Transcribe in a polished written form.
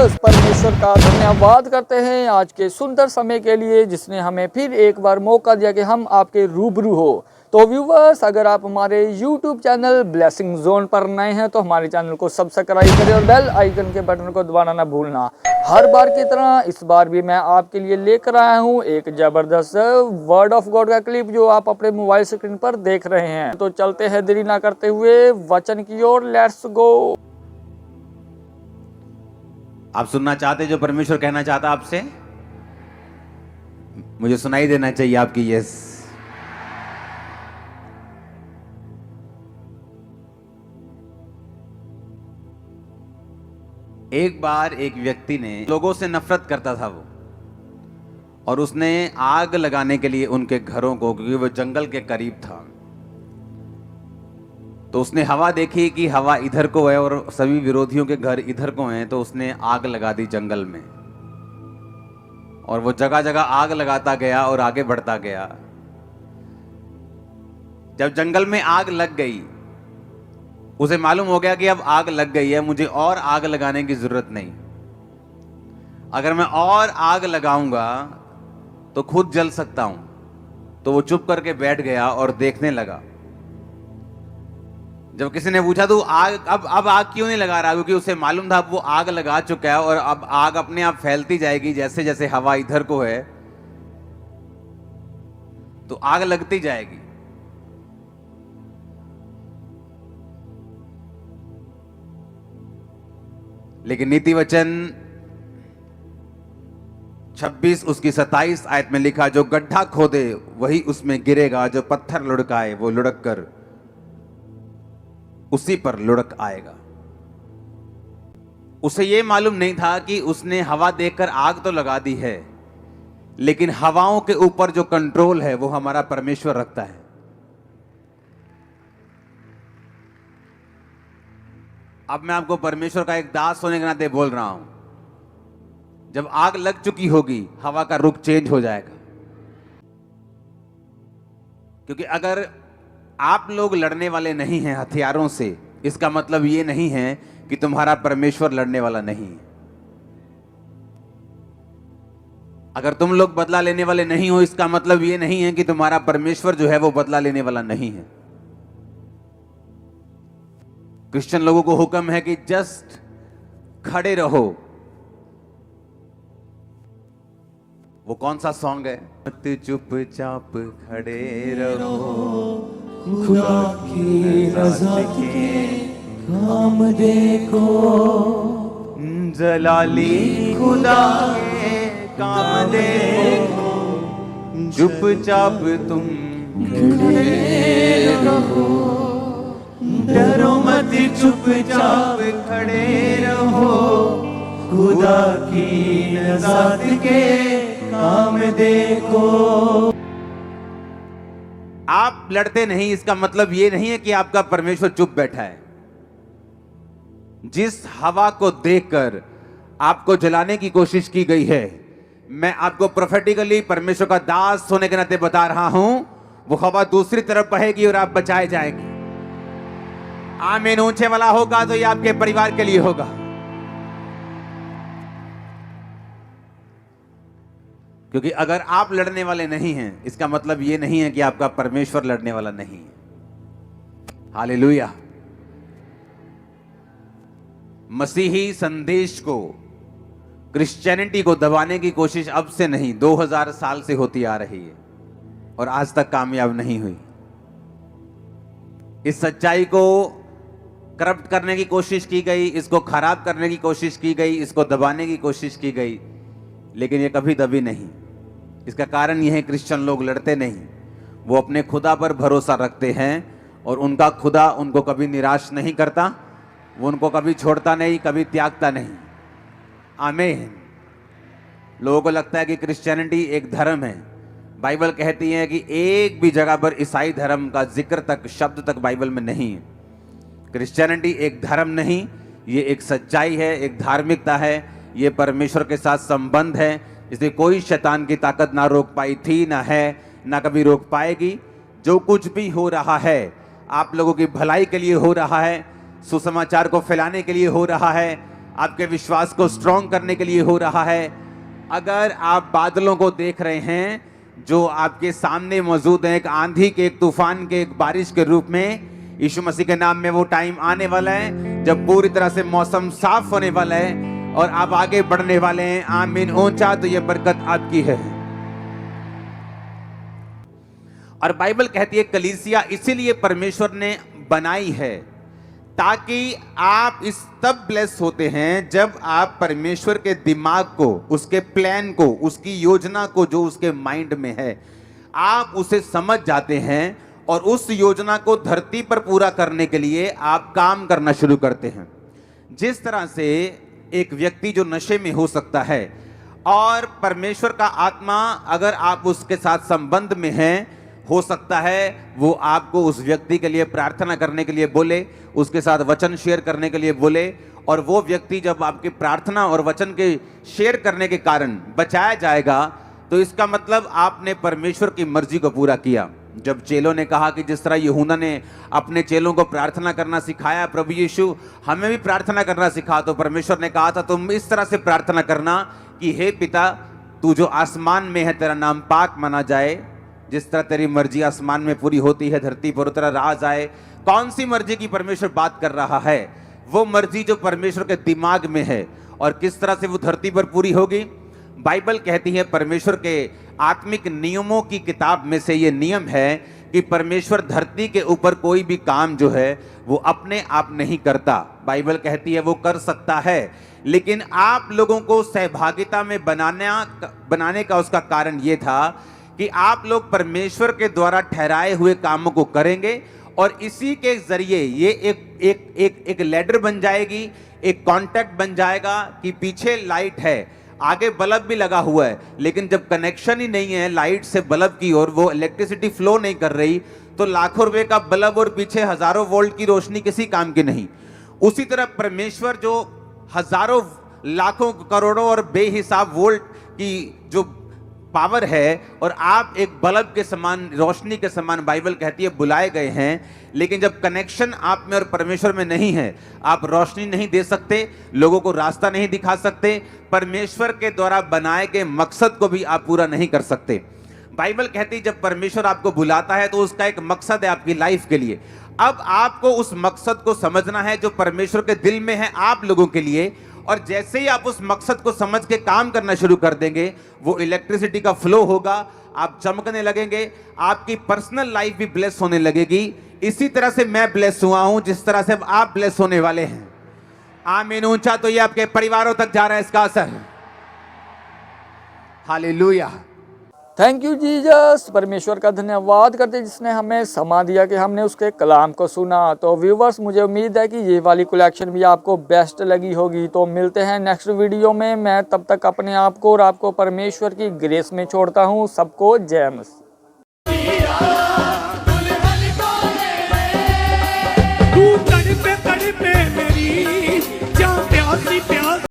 Viewers, परमेश्वर का धन्यवाद करते हैं आज के सुंदर समय के लिए जिसने हमें फिर एक बार मौका दिया कि हम आपके रूबरू हो। तो व्यूअर्स, अगर आप हमारे YouTube चैनल ब्लेसिंग जोन पर नए हैं तो हमारे चैनल को सब्सक्राइब करें और बेल आइकन के बटन को दबाना ना भूलना। हर बार की तरह इस बार भी मैं आपके लिए लेकर आया हूँ एक जबरदस्त वर्ड ऑफ गॉड का क्लिप जो आप अपने मोबाइल स्क्रीन पर देख रहे हैं। तो चलते हैं देरी ना करते हुए वचन की ओर, लेट्स गो। आप सुनना चाहते जो परमेश्वर कहना चाहता आपसे? मुझे सुनाई देना चाहिए आपकी यस। एक बार एक व्यक्ति ने लोगों से नफरत करता था वो, और उसने आग लगाने के लिए उनके घरों को, क्योंकि वो जंगल के करीब था, तो उसने हवा देखी कि हवा इधर को है और सभी विरोधियों के घर इधर को हैं, तो उसने आग लगा दी जंगल में। और वो जगह जगह आग लगाता गया और आगे बढ़ता गया। जब जंगल में आग लग गई, उसे मालूम हो गया कि अब आग लग गई है, मुझे और आग लगाने की जरूरत नहीं। अगर मैं और आग लगाऊंगा तो खुद जल सकता हूं। तो वो चुप करके बैठ गया और देखने लगा। जब किसी ने पूछा तो आग अब आग क्यों नहीं लगा रहा, क्योंकि उसे मालूम था अब वो आग लगा चुका है और अब आग अपने आप फैलती जाएगी। जैसे जैसे हवा इधर को है तो आग लगती जाएगी। लेकिन नीति वचन 26 उसकी 27 आयत में लिखा, जो गड्ढा खोदे वही उसमें गिरेगा, जो पत्थर लुढ़काए वो लुढ़क कर उसी पर लुढ़क आएगा। उसे यह मालूम नहीं था कि उसने हवा देखकर आग तो लगा दी है, लेकिन हवाओं के ऊपर जो कंट्रोल है वो हमारा परमेश्वर रखता है। अब मैं आपको परमेश्वर का एक दास होने के नाते बोल रहा हूं, जब आग लग चुकी होगी हवा का रुख चेंज हो जाएगा। क्योंकि अगर आप लोग लड़ने वाले नहीं हैं हथियारों से, इसका मतलब यह नहीं है कि तुम्हारा परमेश्वर लड़ने वाला नहीं है। अगर तुम लोग बदला लेने वाले नहीं हो, इसका मतलब यह नहीं है कि तुम्हारा परमेश्वर जो है वो बदला लेने वाला नहीं है। क्रिश्चियन लोगों को हुक्म है कि जस्ट खड़े रहो। वो कौन सा सॉन्ग है? मत चुपचाप खड़े रहो, खुदा की रज़ा के काम देखो, जलाली खुदा के काम देखो, चुपचाप तुम खड़े रहो, डरो मत चुपचाप खड़े रहो, खुदा की रज़ा के काम देखो। आप लड़ते नहीं, इसका मतलब यह नहीं है कि आपका परमेश्वर चुप बैठा है। जिस हवा को देखकर आपको जलाने की कोशिश की गई है, मैं आपको प्रोफेटिकली परमेश्वर का दास होने के नाते बता रहा हूं, वो हवा दूसरी तरफ बहेगी और आप बचाए जाएंगे। आमीन ऊंचे वाला होगा तो ये आपके परिवार के लिए होगा। क्योंकि अगर आप लड़ने वाले नहीं हैं, इसका मतलब यह नहीं है कि आपका परमेश्वर लड़ने वाला नहीं है। हालेलुया। मसीही संदेश को, क्रिश्चियनिटी को दबाने की कोशिश अब से नहीं, 2000 साल से होती आ रही है और आज तक कामयाब नहीं हुई। इस सच्चाई को करप्ट करने की कोशिश की गई, इसको खराब करने की कोशिश की गई, इसको दबाने की कोशिश की गई, लेकिन ये कभी दबी नहीं। इसका कारण यह है क्रिश्चियन लोग लड़ते नहीं, वो अपने खुदा पर भरोसा रखते हैं और उनका खुदा उनको कभी निराश नहीं करता, वो उनको कभी छोड़ता नहीं, कभी त्यागता नहीं। आमीन। लोगों को लगता है कि क्रिश्चियनिटी एक धर्म है। बाइबल कहती है कि एक भी जगह पर ईसाई धर्म का जिक्र तक, शब्द तक बाइबल में नहीं है। क्रिश्चियनिटी एक धर्म नहीं, ये एक सच्चाई है, एक धार्मिकता है, ये परमेश्वर के साथ संबंध है। इसलिए कोई शैतान की ताकत ना रोक पाई थी, ना है, ना कभी रोक पाएगी। जो कुछ भी हो रहा है आप लोगों की भलाई के लिए हो रहा है, सुसमाचार को फैलाने के लिए हो रहा है, आपके विश्वास को स्ट्रॉन्ग करने के लिए हो रहा है। अगर आप बादलों को देख रहे हैं जो आपके सामने मौजूद है, एक आंधी के, एक तूफान के, एक बारिश के रूप में, यीशु मसीह के नाम में वो टाइम आने वाला है जब पूरी तरह से मौसम साफ होने वाला है और आप आगे बढ़ने वाले हैं। आमीन। ऊंचा तो ये बरकत आपकी है। और बाइबल कहती है कलीसिया इसीलिए परमेश्वर ने बनाई है ताकि आप इस तब ब्लेस होते हैं जब आप परमेश्वर के दिमाग को, उसके प्लान को, उसकी योजना को जो उसके माइंड में है, आप उसे समझ जाते हैं और उस योजना को धरती पर पूरा करने के लिए आप काम करना शुरू करते हैं। जिस तरह से एक व्यक्ति जो नशे में हो सकता है और परमेश्वर का आत्मा अगर आप उसके साथ संबंध में हैं, हो सकता है वो आपको उस व्यक्ति के लिए प्रार्थना करने के लिए बोले, उसके साथ वचन शेयर करने के लिए बोले, और वो व्यक्ति जब आपकी प्रार्थना और वचन के शेयर करने के कारण बचाया जाएगा तो इसका मतलब आपने परमेश्वर की मर्जी को पूरा किया। जब चेलों ने कहा कि जिस तरह यूहन्ना ने अपने चेलों को प्रार्थना करना सिखाया, प्रभु यीशु हमें भी प्रार्थना करना सिखा, तो परमेश्वर ने कहा था तुम इस तरह से प्रार्थना करना कि हे पिता, तू जो आसमान में है तेरा नाम पाक माना जाए, जिस तरह तेरी मर्जी आसमान में पूरी होती है धरती पर उस तरह राज आए। कौन सी मर्जी की परमेश्वर बात कर रहा है? वो मर्जी जो परमेश्वर के दिमाग में है, और किस तरह से वो धरती पर पूरी होगी। बाइबल कहती है परमेश्वर के आत्मिक नियमों की किताब में से ये नियम है कि परमेश्वर धरती के ऊपर कोई भी काम जो है वो अपने आप नहीं करता। बाइबल कहती है वो कर सकता है, लेकिन आप लोगों को सहभागिता में बनाने का उसका कारण ये था कि आप लोग परमेश्वर के द्वारा ठहराए हुए कामों को करेंगे और इसी के जरिए ये एक लैडर बन जाएगी, एक कांटेक्ट बन जाएगा कि पीछे लाइट है, आगे बल्ब भी लगा हुआ है, लेकिन जब कनेक्शन ही नहीं है लाइट से बल्ब की ओर, वो इलेक्ट्रिसिटी फ्लो नहीं कर रही, तो लाखों रुपए का बल्ब और पीछे हजारों वोल्ट की रोशनी किसी काम की नहीं। उसी तरह परमेश्वर जो हजारों, लाखों, करोड़ों और बेहिसाब वोल्ट की जो पावर है, और आप एक बल्ब के समान, रोशनी के समान बाइबल कहती है बुलाए गए हैं, लेकिन जब कनेक्शन आप में और परमेश्वर में नहीं है, आप रोशनी नहीं दे सकते, लोगों को रास्ता नहीं दिखा सकते, परमेश्वर के द्वारा बनाए गए मकसद को भी आप पूरा नहीं कर सकते। बाइबल कहती है जब परमेश्वर आपको बुलाता है तो उसका एक मकसद है आपकी लाइफ के लिए। अब आपको उस मकसद को समझना है जो परमेश्वर के दिल में है आप लोगों के लिए, और जैसे ही आप उस मकसद को समझ के काम करना शुरू कर देंगे, वो इलेक्ट्रिसिटी का फ्लो होगा, आप चमकने लगेंगे, आपकी पर्सनल लाइफ भी ब्लेस होने लगेगी। इसी तरह से मैं ब्लेस हुआ हूं, जिस तरह से आप ब्लेस होने वाले हैं। आमीन। ऊंचा तो ये आपके परिवारों तक जा रहा है इसका असर। हालेलुया। Thank you Jesus. परमेश्वर का धन्यवाद करते जिसने हमें समा दिया कि हमने उसके कलाम को सुना। तो व्यूवर्स, मुझे उम्मीद है कि ये वाली कलेक्शन भी आपको बेस्ट लगी होगी। तो मिलते हैं नेक्स्ट वीडियो में। मैं तब तक अपने आप को और आपको परमेश्वर की ग्रेस में छोड़ता हूँ। सबको जय मसीह।